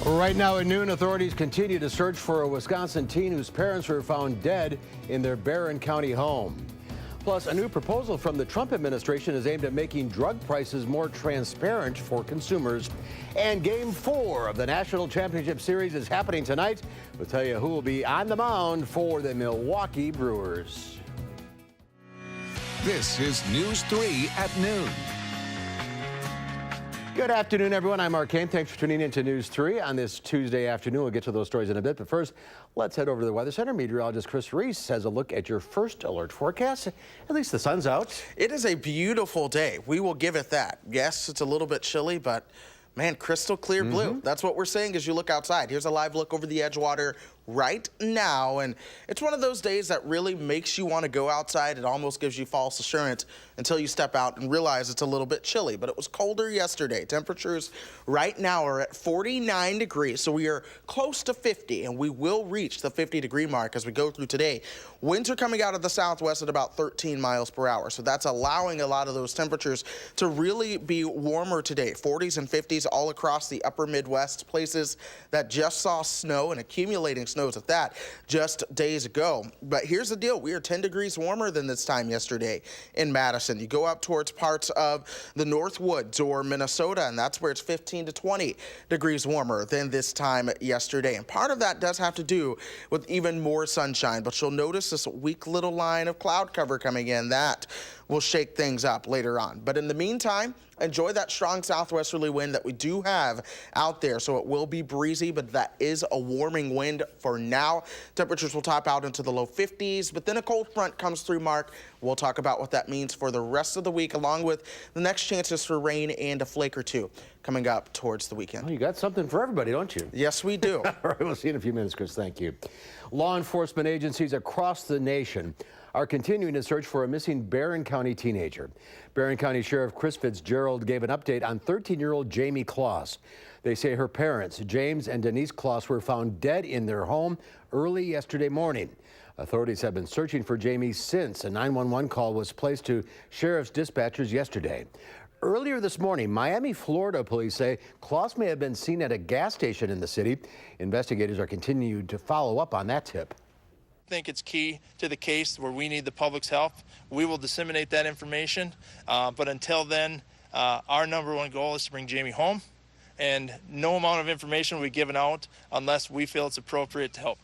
Right now at noon, authorities continue to search for a Wisconsin teen whose parents were found dead in their Barron County home. Plus, a new proposal from the Trump administration is aimed at making drug prices more transparent for consumers. And Game 4 of the National Championship Series is happening tonight. We'll tell you who will be on the mound for the Milwaukee Brewers. This is News 3 at noon. Good afternoon, everyone. I'm Mark Kane. Thanks for tuning in to News 3 on this Tuesday afternoon. We'll get to those stories in a bit, but first, let's head over to the Weather Center. Meteorologist Chris Reese has a look at your first alert forecast. At least the sun's out. It is a beautiful day. We will give it that. Yes, it's a little bit chilly, but man, crystal clear blue. That's what we're saying as you look outside. Here's a live look over the Edgewater right now, and it's one of those days that really makes you want to go outside. It almost gives you false assurance until you step out and realize it's a little bit chilly, but it was colder yesterday. Temperatures right now are at 49 degrees, so we are close to 50, and we will reach the 50-degree mark as we go through today. Winds are coming out of the southwest at about 13 miles per hour, so that's allowing a lot of those temperatures to really be warmer today. 40s and 50s all across the upper Midwest, places that just saw snow and accumulating snows at that just days ago. But here's the deal. We are 10 degrees warmer than this time yesterday in Madison. You go up towards parts of the North Woods or Minnesota, and that's where it's 15 to 20 degrees warmer than this time yesterday. And part of that does have to do with even more sunshine, but you'll notice this weak little line of cloud cover coming in. That will shake things up later on. But in the meantime, enjoy that strong southwesterly wind that we do have out there. So it will be breezy, but that is a warming wind for now. Temperatures will top out into the low 50s, but then a cold front comes through, Mark. We'll talk about what that means for the rest of the week, along with the next chances for rain and a flake or two coming up towards the weekend. Well, you got something for everybody, don't you? Yes, we do. All right, we'll see you in a few minutes, Chris. Thank you. Law enforcement agencies across the nation are continuing to search for a missing Barron County teenager. Barron County Sheriff Chris Fitzgerald gave an update on 13-year-old Jamie Kloss. They say her parents, James and Denise Kloss, were found dead in their home early yesterday morning. Authorities have been searching for Jamie since a 911 call was placed to sheriff's dispatchers yesterday. Earlier this morning, Miami, Florida police say Kloss may have been seen at a gas station in the city. Investigators are continuing to follow up on that tip. I think it's key to the case where we need the public's help. We will disseminate that information, but until then, our number one goal is to bring Jamie home, and no amount of information will be given out unless we feel it's appropriate to help.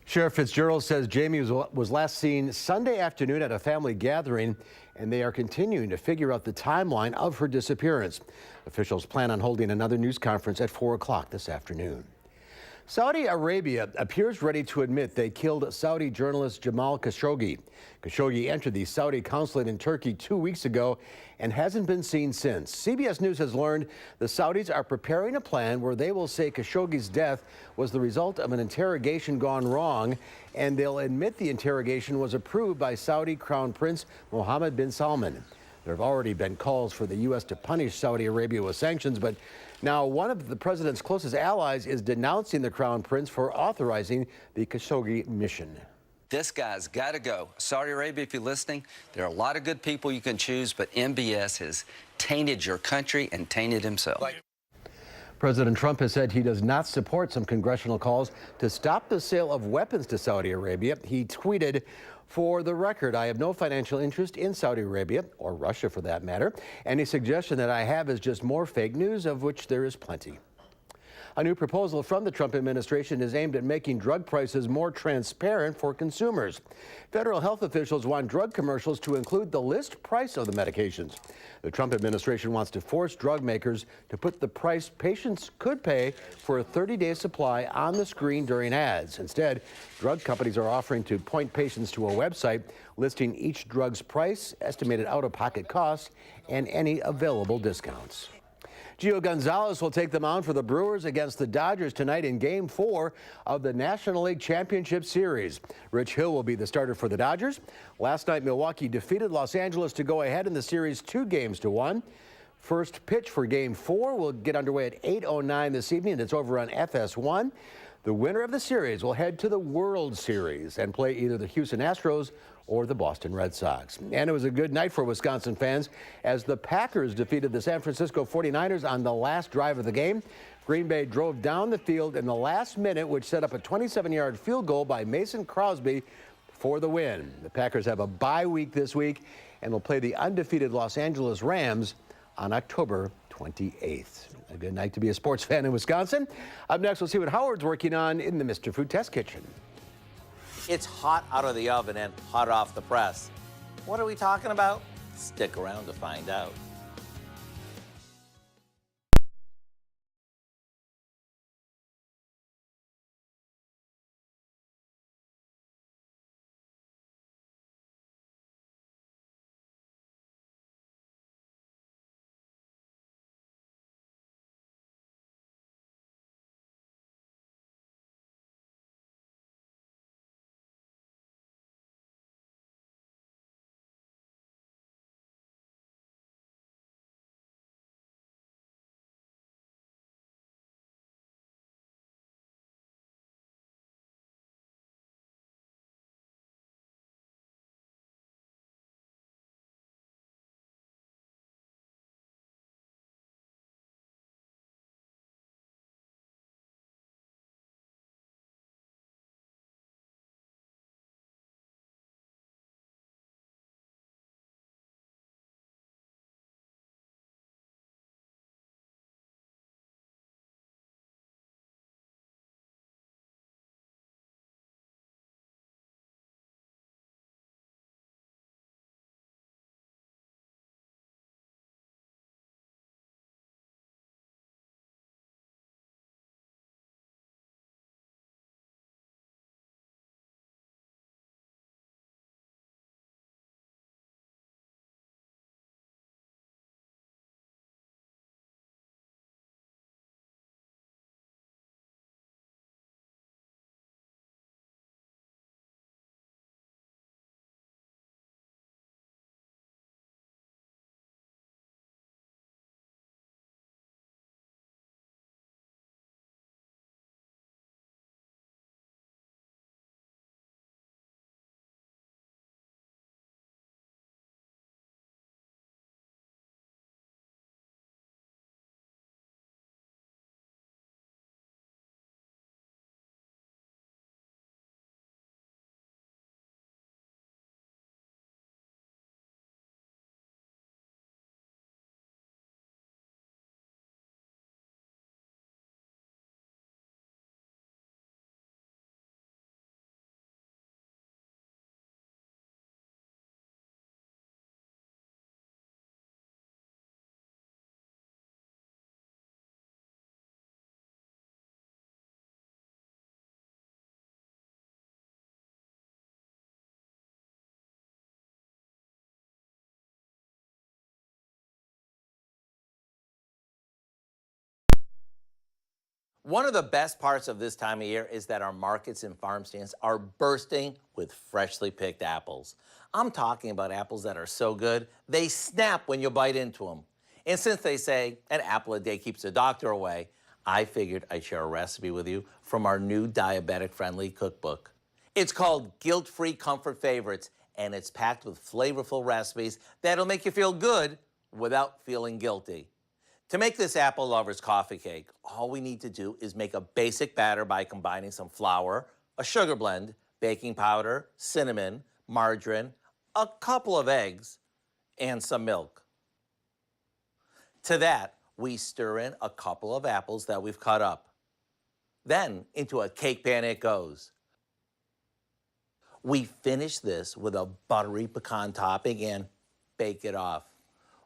Sheriff Fitzgerald says Jamie was last seen Sunday afternoon at a family gathering, and they are continuing to figure out the timeline of her disappearance. Officials plan on holding another news conference at 4 o'clock this afternoon. Saudi Arabia appears ready to admit they killed Saudi journalist Jamal Khashoggi. Khashoggi entered the Saudi consulate in Turkey 2 weeks ago and hasn't been seen since. CBS News has learned the Saudis are preparing a plan where they will say Khashoggi's death was the result of an interrogation gone wrong, and they'll admit the interrogation was approved by Saudi Crown Prince Mohammed bin Salman. There have already been calls for the U.S. to punish Saudi Arabia with sanctions, but now one of the president's closest allies is denouncing the Crown Prince for authorizing the Khashoggi mission. This guy's got to go. Saudi Arabia, if you're listening, there are a lot of good people you can choose, but MBS has tainted your country and tainted himself. President Trump has said he does not support some congressional calls to stop the sale of weapons to Saudi Arabia. He tweeted, "For the record, I have no financial interest in Saudi Arabia, or Russia for that matter. Any suggestion that I have is just more fake news, of which there is plenty." A new proposal from the Trump administration is aimed at making drug prices more transparent for consumers. Federal health officials want drug commercials to include the list price of the medications. The Trump administration wants to force drug makers to put the price patients could pay for a 30-day supply on the screen during ads. Instead, drug companies are offering to point patients to a website listing each drug's price, estimated out-of-pocket costs, and any available discounts. Gio Gonzalez will take the mound for the Brewers against the Dodgers tonight in Game 4 of the National League Championship Series. Rich Hill will be the starter for the Dodgers. Last night, Milwaukee defeated Los Angeles to go ahead in the series 2-1. First pitch for Game 4 will get underway at 8:09 this evening. It's over on FS1. The winner of the series will head to the World Series and play either the Houston Astros or the Boston Red Sox. And it was a good night for Wisconsin fans as the Packers defeated the San Francisco 49ers on the last drive of the game. Green Bay drove down the field in the last minute, which set up a 27-yard field goal by Mason Crosby for the win. The Packers have a bye week this week and will play the undefeated Los Angeles Rams on October 28th. A good night to be a sports fan in Wisconsin. Up next, we'll see what Howard's working on in the Mr. Food Test Kitchen. It's hot out of the oven and hot off the press. What are we talking about? Stick around to find out. One of the best parts of this time of year is that our markets and farm stands are bursting with freshly picked apples. I'm talking about apples that are so good, they snap when you bite into them. And since they say an apple a day keeps the doctor away, I figured I'd share a recipe with you from our new diabetic-friendly cookbook. It's called Guilt-Free Comfort Favorites, and it's packed with flavorful recipes that'll make you feel good without feeling guilty. To make this apple lover's coffee cake, all we need to do is make a basic batter by combining some flour, a sugar blend, baking powder, cinnamon, margarine, a couple of eggs, and some milk. To that, we stir in a couple of apples that we've cut up. Then, into a cake pan it goes. We finish this with a buttery pecan topping and bake it off.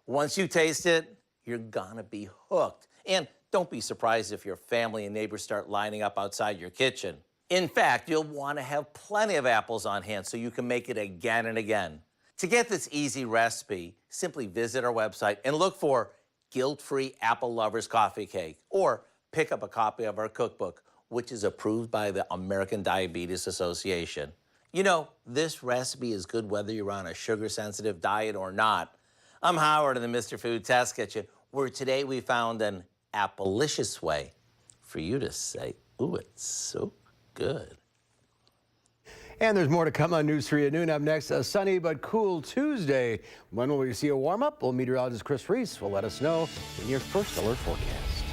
Once you taste it, you're gonna be hooked. And don't be surprised if your family and neighbors start lining up outside your kitchen. In fact, you'll wanna have plenty of apples on hand so you can make it again and again. To get this easy recipe, simply visit our website and look for Guilt-Free Apple Lovers Coffee Cake, or pick up a copy of our cookbook, which is approved by the American Diabetes Association. You know, this recipe is good whether you're on a sugar-sensitive diet or not. I'm Howard in the Mr. Food Test Kitchen, where today we found an Applicious way for you to say, ooh, it's so good. And there's more to come on News 3 at noon. Up next, a sunny but cool Tuesday. When will we see a warm-up? Well, meteorologist Chris Reese will let us know in your first alert forecast.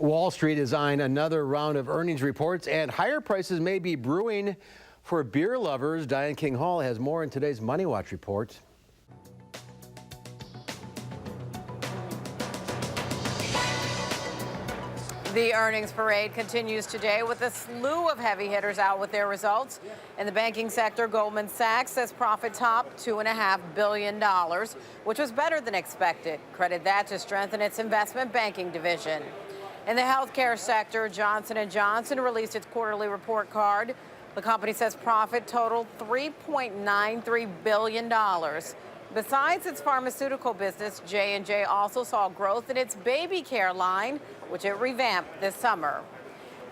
Wall Street is eyeing another round of earnings reports, and higher prices may be brewing for beer lovers. Diane King Hall has more in today's Money Watch report. The earnings parade continues today with a slew of heavy hitters out with their results. In the banking sector, Goldman Sachs says profit topped $2.5 billion, which was better than expected. Credit that to strengthen its investment banking division. In the healthcare sector, Johnson & Johnson released its quarterly report card. The company says profit totaled $3.93 billion. Besides its pharmaceutical business, J&J also saw growth in its baby care line, which it revamped this summer.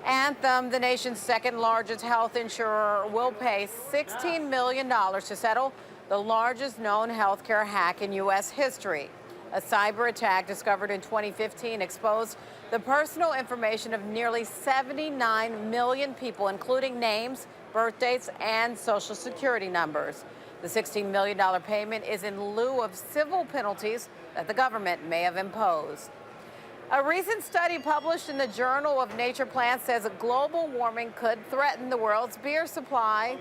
Anthem, the nation's second largest health insurer, will pay $16 million to settle the largest known healthcare hack in U.S. history. A cyber attack discovered in 2015 exposed the personal information of nearly 79 million people, including names, birth dates, and social security numbers. The $16 million payment is in lieu of civil penalties that the government may have imposed. A recent study published in the Journal of Nature Plants says global warming could threaten the world's beer supply.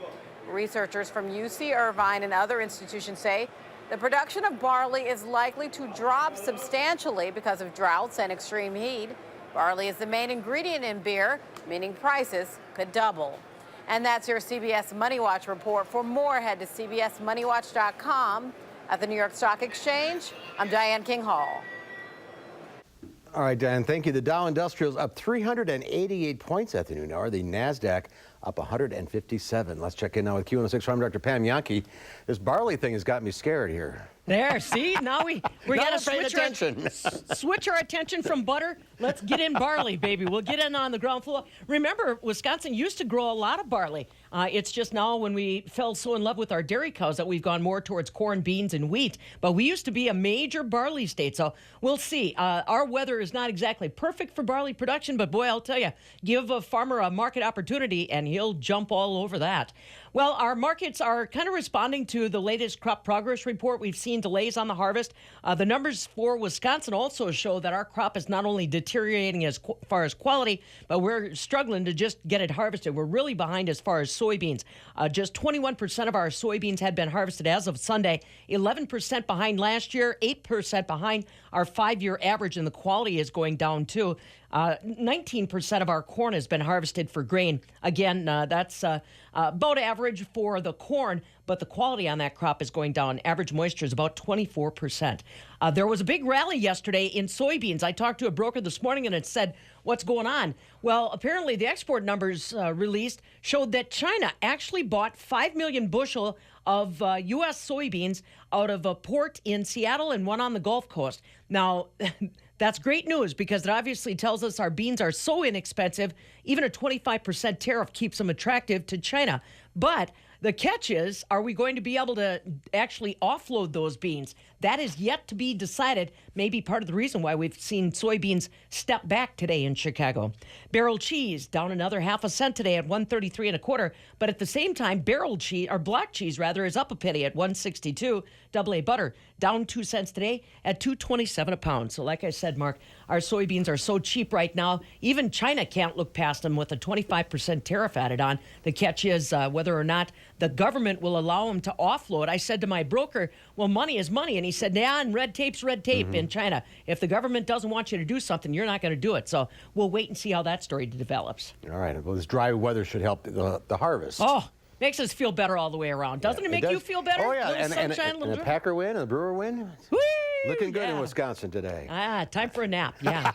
Researchers from UC Irvine and other institutions say the production of barley is likely to drop substantially because of droughts and extreme heat. Barley is the main ingredient in beer, meaning prices could double. And that's your CBS Money Watch report. For more, head to cbsmoneywatch.com. At the New York Stock Exchange, I'm Diane King Hall. All right, Diane, thank you. The Dow Industrials up 388 points at the noon hour. The NASDAQ up 157. Let's check in now with Q106 from Dr. Pam Yankee. This barley thing has got me scared here. There, see? Now we got to switch our attention from butter. Let's get in barley, baby. We'll get in on the ground floor. Remember, Wisconsin used to grow a lot of barley. It's just now when we fell so in love with our dairy cows that we've gone more towards corn, beans, and wheat. But we used to be a major barley state, so we'll see. Our weather is not exactly perfect for barley production, but boy, I'll tell you, give a farmer a market opportunity and he'll jump all over that. Well, our markets are kind of responding to the latest crop progress report. We've seen delays on the harvest. The numbers for Wisconsin also show that our crop is not only deteriorating as far as quality, but we're struggling to just get it harvested. We're really behind as far as soybeans. Just 21% of our soybeans had been harvested as of Sunday, 11% behind last year, 8% behind our 5-year average, and the quality is going down too. 19% of our corn has been harvested for grain. Again, that's about average for the corn, but the quality on that crop is going down. Average moisture is about 24%. There was a big rally yesterday in soybeans. I talked to a broker this morning and it said, what's going on? Well, apparently the export numbers released showed that China actually bought 5 million bushel of U.S. soybeans out of a port in Seattle and one on the Gulf Coast. Now, that's great news because it obviously tells us our beans are so inexpensive, even a 25% tariff keeps them attractive to China. But the catch is, are we going to be able to actually offload those beans? That is yet to be decided. Maybe part of the reason why we've seen soybeans step back today in Chicago. Barrel cheese down another half a cent today at 133 1/4. But at the same time, barrel cheese, or block cheese rather, is up a penny at 162. Double A butter down 2 cents today at 2.27 a pound. So like I said, Mark, our soybeans are so cheap right now, even China can't look past them with a 25% tariff added on. The catch is whether or not the government will allow them to offload. I said to my broker, well, money is money. And he said, yeah, and red tape's red tape in China. If the government doesn't want you to do something, you're not going to do it. So we'll wait and see how that story develops. All right. Well, this dry weather should help the harvest. Oh, makes us feel better all the way around. Doesn't it make you feel better? Oh, yeah. Little sunshine, and the Packer win and the Brewer win. Whee! Looking good in Wisconsin today. Time for a nap, yeah.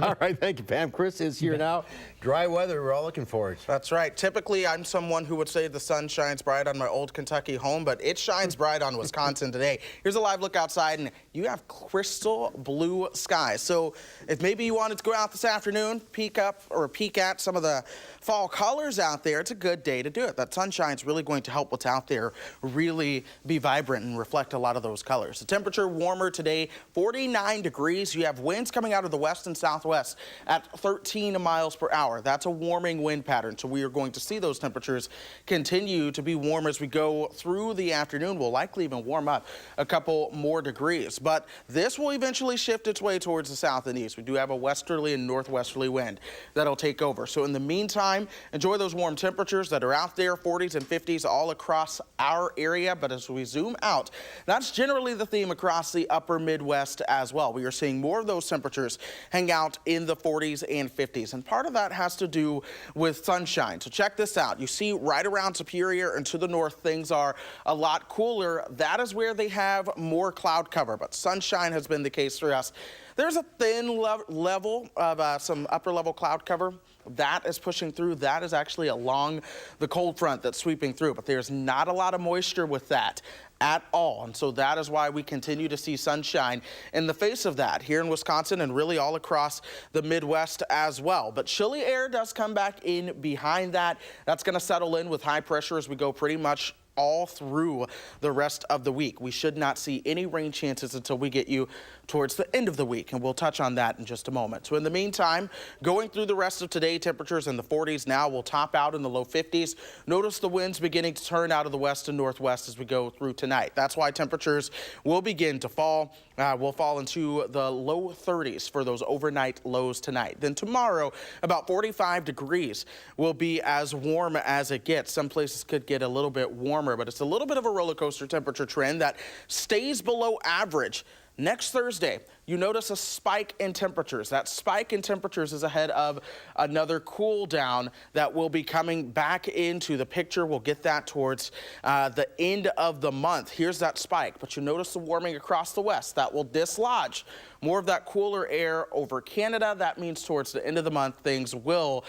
All right, thank you, Pam. Chris is here now. Dry weather, we're all looking forward. That's right. Typically, I'm someone who would say the sun shines bright on my old Kentucky home, but it shines bright on Wisconsin today. Here's a live look outside, and you have crystal blue skies. So if maybe you wanted to go out this afternoon, peek at some of the fall colors out there, it's a good day to do it. That sunshine's really going to help what's out there really be vibrant and reflect a lot of those colors. The temperature warmer warmer today, 49 degrees. You have winds coming out of the west and southwest at 13 miles per hour. That's a warming wind pattern. So we are going to see those temperatures continue to be warm as we go through the afternoon. We'll likely even warm up a couple more degrees. But this will eventually shift its way towards the south and east. We do have a westerly and northwesterly wind that'll take over. So in the meantime, enjoy those warm temperatures that are out there, 40s and 50s all across our area. But as we zoom out, that's generally the theme across the upper Midwest as well. We are seeing more of those temperatures hang out in the 40s and 50s. And part of that has to do with sunshine. So check this out. You see right around Superior and to the north, things are a lot cooler. That is where they have more cloud cover, but sunshine has been the case for us. There's a thin level of some upper level cloud cover that is pushing through. That is actually along the cold front that's sweeping through, but there's not a lot of moisture with that at all. And so that is why we continue to see sunshine in the face of that here in Wisconsin and really all across the Midwest as well. But chilly air does come back in behind that. That's going to settle in with high pressure as we go pretty much all through the rest of the week. We should not see any rain chances until we get you towards the end of the week, and we'll touch on that in just a moment. So in the meantime, going through the rest of today, temperatures in the 40s now will top out in the low 50s. Notice the winds beginning to turn out of the west and northwest as we go through tonight. That's why temperatures will begin to fall. We'll fall into the low 30s for those overnight lows tonight. Then tomorrow, about 45 degrees will be as warm as it gets. Some places could get a little bit warmer, but it's a little bit of a roller coaster temperature trend that stays below average. Next Thursday, you notice a spike in temperatures. That spike in temperatures is ahead of another cool down that will be coming back into the picture. We'll get that towards the end of the month. Here's that spike, but you notice the warming across the west. That will dislodge more of that cooler air over Canada. That means towards the end of the month, things will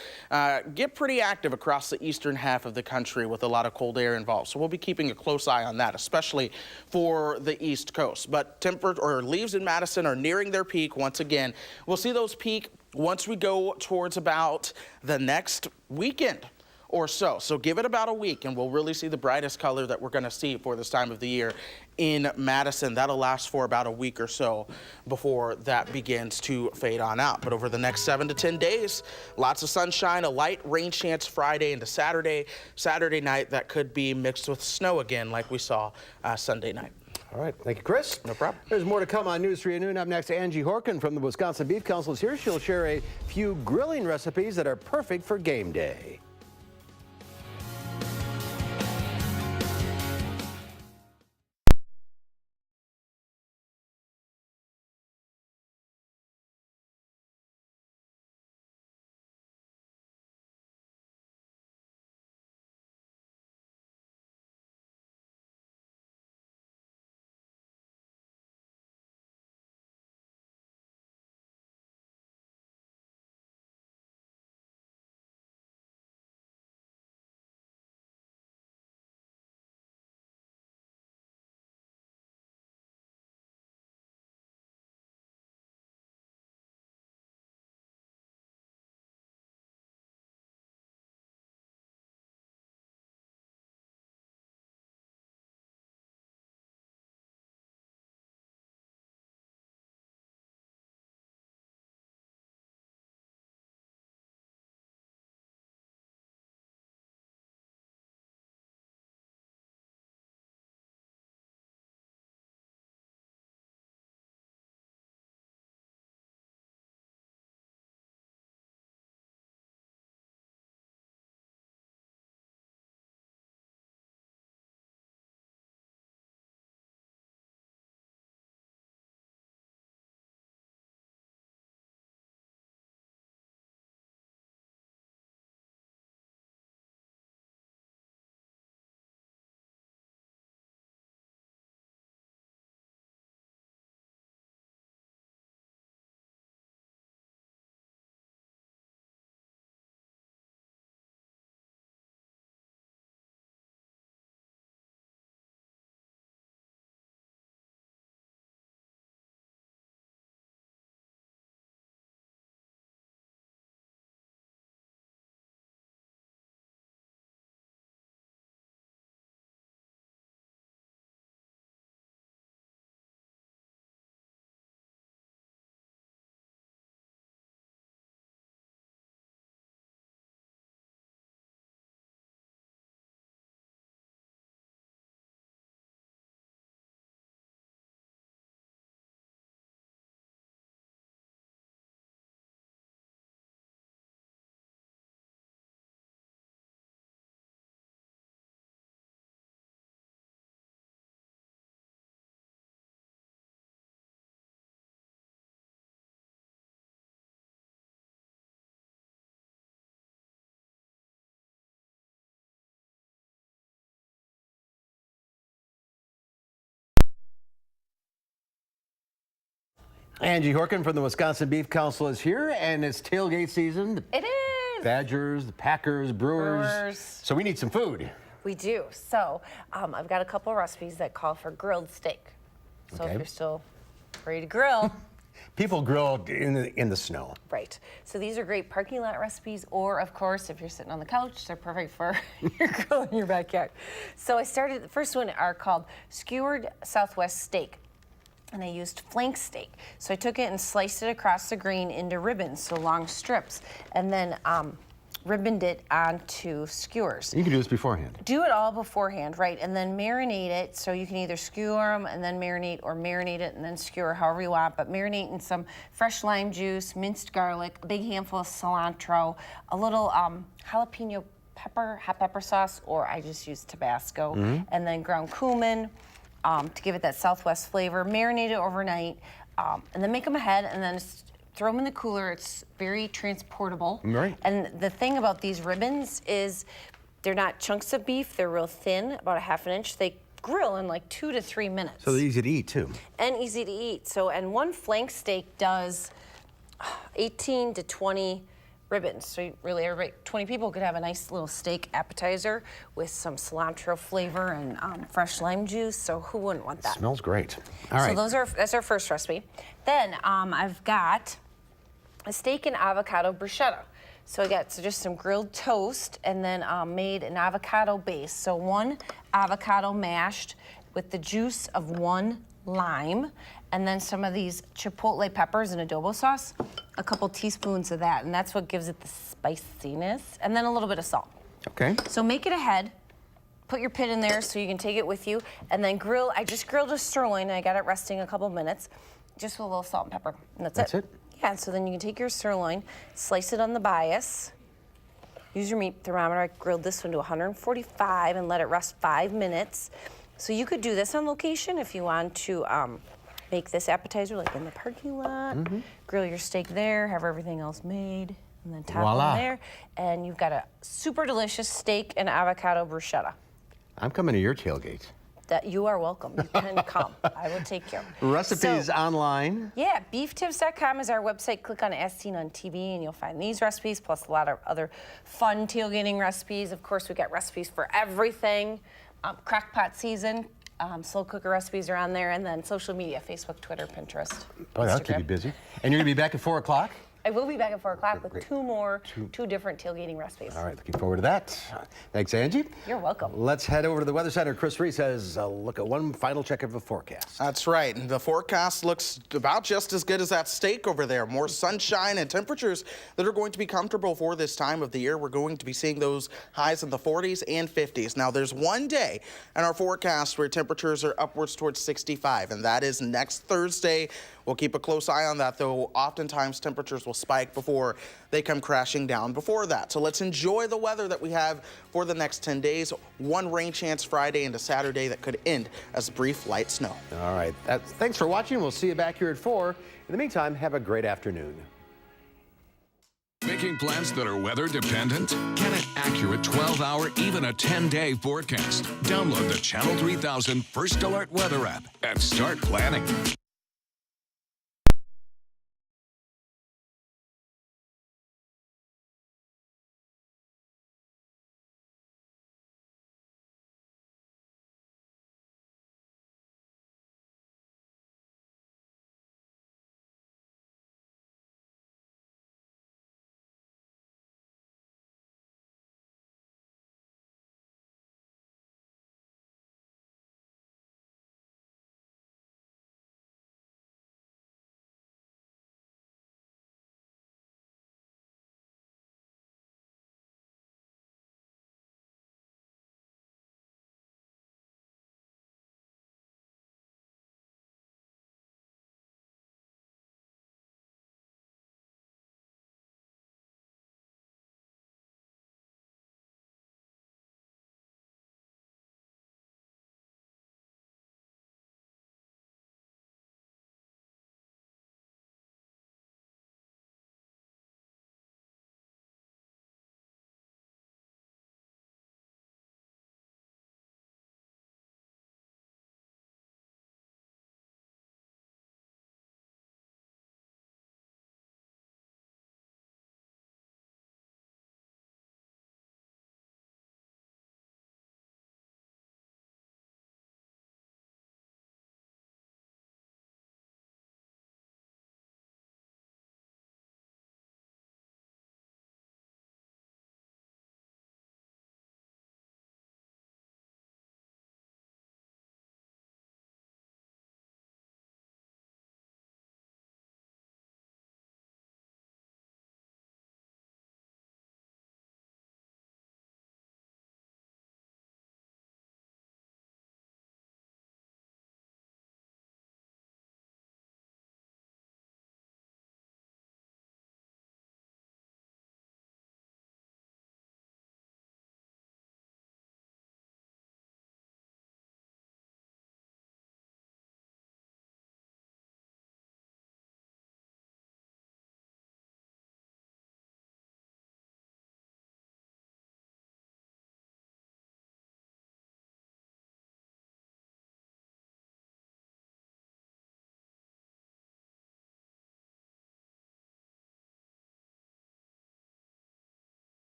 get pretty active across the eastern half of the country with a lot of cold air involved. So we'll be keeping a close eye on that, especially for the East Coast. But leaves in Madison are nearing their peak once again. We'll see those peak once we go towards about the next weekend or so. So give it about a week and we'll really see the brightest color that we're going to see for this time of the year in Madison. That'll last for about a week or so before that begins to fade on out. But over the next 7 to 10 days, lots of sunshine, a light rain chance Friday into Saturday. Saturday night, that could be mixed with snow again like we saw Sunday night. All right. Thank you, Chris. No problem. There's more to come on News 3 at noon. Up next, Angie Horkin from the Wisconsin Beef Council is here. She'll share a few grilling recipes that are perfect for game day. Angie Horkin from the Wisconsin Beef Council is here, and it's tailgate season. It is. Badgers, the Packers, Brewers. So we need some food. We do. So I've got a couple of recipes that call for grilled steak. So Okay. if you're still ready to grill. People grill in the snow. Right. So these are great parking lot recipes, or of course, if you're sitting on the couch, they're perfect for your grill in your backyard. So I started, the first one are called skewered Southwest steak. And I used flank steak. So I took it and sliced it across the grain into ribbons, so long strips, and then ribboned it onto skewers. You can do this beforehand. Do it all beforehand, right? And then marinate it, so you can either skewer them and then marinate, or marinate it and then skewer, however you want. But marinate in some fresh lime juice, minced garlic, a big handful of cilantro, a little jalapeno pepper, hot pepper sauce, or I just use Tabasco, and then ground cumin to give it that Southwest flavor. Marinate it overnight, and then make them ahead, and then throw them in the cooler. It's very transportable. Right. And the thing about these ribbons is they're not chunks of beef. They're real thin, about a ½ inch. They grill in like 2 to 3 minutes. So they're easy to eat, too. And easy to eat. So, and one flank steak does 18 to 20 ribbons. So really, everybody, 20 people could have a nice little steak appetizer with some cilantro flavor and fresh lime juice. So who wouldn't want that? Smells great. All right. So that's our first recipe. Then I've got a steak and avocado bruschetta. So I got just some grilled toast, and then made an avocado base. So 1 avocado mashed with the juice of 1 lime, and then some of these chipotle peppers and adobo sauce, a couple teaspoons of that, and that's what gives it the spiciness, and then a little bit of salt. Okay. So make it ahead, put your pit in there so you can take it with you, and then grill. I just grilled a sirloin, and I got it resting a couple minutes, just with a little salt and pepper, and that's it. Yeah, so then you can take your sirloin, slice it on the bias, use your meat thermometer. I grilled this one to 145 and let it rest 5 minutes. So you could do this on location if you want to make this appetizer like in the parking lot, grill your steak there, have everything else made, and then top Voila. them there. And you've got a super delicious steak and avocado bruschetta. I'm coming to your tailgate. That you are welcome. You can come. I will take you. Recipes So, online. yeah, beeftips.com is our website. Click on As Seen on TV and you'll find these recipes, plus a lot of other fun tailgating recipes. Of course, we've got recipes for everything. Crockpot season, slow cooker recipes are on there, and then social media, Facebook, Twitter, Pinterest, Boy, that'll keep you Instagram. busy. And you're going to be back at 4 o'clock? I will be back at 4 o'clock with Great. 2 more, 2 different tailgating recipes. All right, looking forward to that. Thanks, Angie. You're welcome. Let's head over to the Weather Center. Chris Reese has a look at one final check of the forecast. That's right. And the forecast looks about just as good as that steak over there. More sunshine and temperatures that are going to be comfortable for this time of the year. We're going to be seeing those highs in the 40s and 50s. Now, there's one day in our forecast where temperatures are upwards towards 65, and that is next Thursday. We'll keep a close eye on that, though oftentimes temperatures will spike before they come crashing down before that. So let's enjoy the weather that we have for the next 10 days. One rain chance Friday into Saturday that could end as brief light snow. All right. Thanks for watching. We'll see you back here at 4. In the meantime, have a great afternoon. Making plans that are weather dependent? Get an accurate 12-hour, even a 10-day forecast. Download the Channel 3000 First Alert Weather app and start planning.